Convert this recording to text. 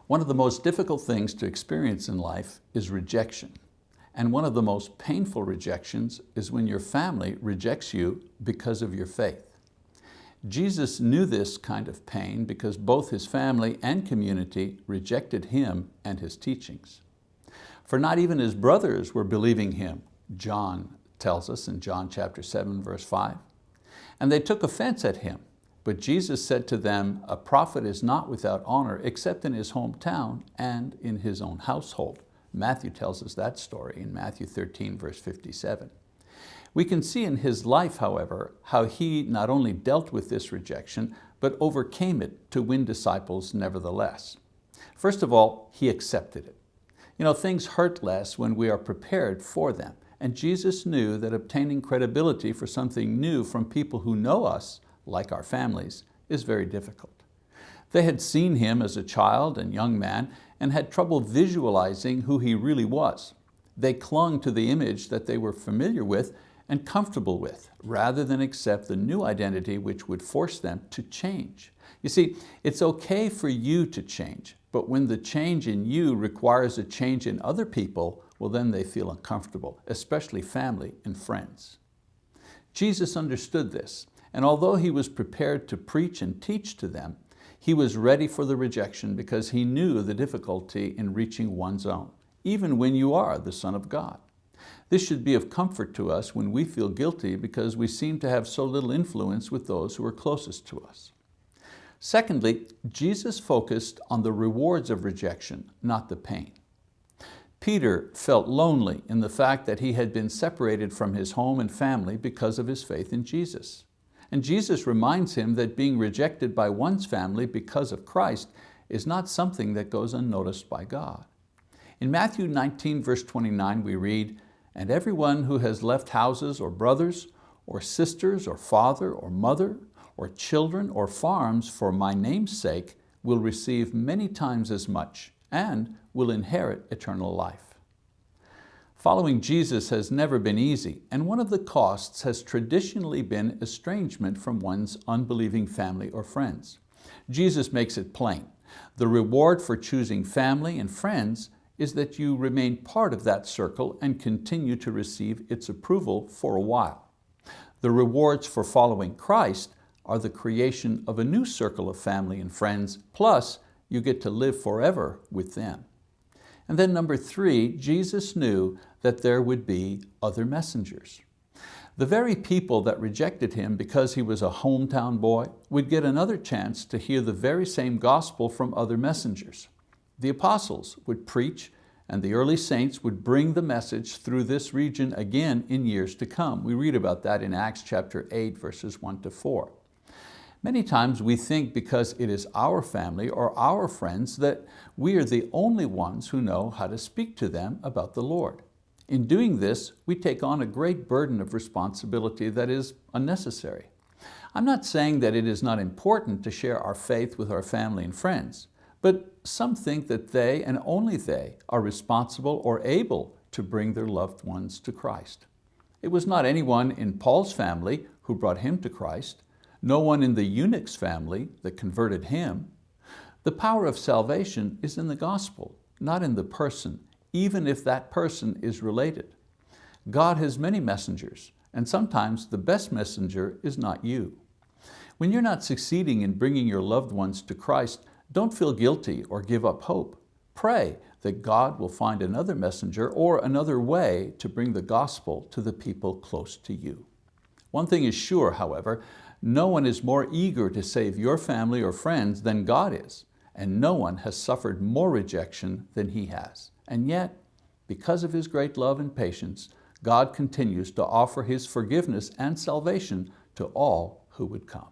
One of the most difficult things to experience in life is rejection. And one of the most painful rejections is when your family rejects you because of your faith. Jesus knew this kind of pain because both his family and community rejected him and his teachings. For not even his brothers were believing him, John tells us in John chapter 7, verse 5. And they took offense at him. But Jesus said to them, a prophet is not without honor except in his hometown and in his own household. Matthew tells us that story in Matthew 13, verse 57. We can see in his life, however, how he not only dealt with this rejection, but overcame it to win disciples nevertheless. First of all, he accepted it. Things hurt less when we are prepared for them. And Jesus knew that obtaining credibility for something new from people who know us, like our families, is very difficult. They had seen him as a child and young man and had trouble visualizing who he really was. They clung to the image that they were familiar with and comfortable with, rather than accept the new identity which would force them to change. You see, it's okay for you to change, but when the change in you requires a change in other people, well, then they feel uncomfortable, especially family and friends. Jesus understood this, and although he was prepared to preach and teach to them, he was ready for the rejection because he knew the difficulty in reaching one's own, even when you are the Son of God. This should be of comfort to us when we feel guilty because we seem to have so little influence with those who are closest to us. Secondly, Jesus focused on the rewards of rejection, not the pain. Peter felt lonely in the fact that he had been separated from his home and family because of his faith in Jesus. And Jesus reminds him that being rejected by one's family because of Christ is not something that goes unnoticed by God. In Matthew 19, verse 29, we read, "And everyone who has left houses or brothers or sisters or father or mother or children or farms for my name's sake will receive many times as much and will inherit eternal life." Following Jesus has never been easy, and one of the costs has traditionally been estrangement from one's unbelieving family or friends. Jesus makes it plain. The reward for choosing family and friends is that you remain part of that circle and continue to receive its approval for a while. The rewards for following Christ are the creation of a new circle of family and friends, plus you get to live forever with them. And then number 3, Jesus knew that there would be other messengers. The very people that rejected him because he was a hometown boy would get another chance to hear the very same gospel from other messengers. The apostles would preach, and the early saints would bring the message through this region again in years to come. We read about that in Acts chapter 8, verses 1 to 4. Many times we think because it is our family or our friends that we are the only ones who know how to speak to them about the Lord. In doing this, we take on a great burden of responsibility that is unnecessary. I'm not saying that it is not important to share our faith with our family and friends, but some think that they and only they are responsible or able to bring their loved ones to Christ. It was not anyone in Paul's family who brought him to Christ, no one in the eunuch's family that converted him. The power of salvation is in the gospel, not in the person, even if that person is related. God has many messengers, and sometimes the best messenger is not you. When you're not succeeding in bringing your loved ones to Christ, don't feel guilty or give up hope. Pray that God will find another messenger or another way to bring the gospel to the people close to you. One thing is sure, however, no one is more eager to save your family or friends than God is, and no one has suffered more rejection than he has. And yet, because of his great love and patience, God continues to offer his forgiveness and salvation to all who would come.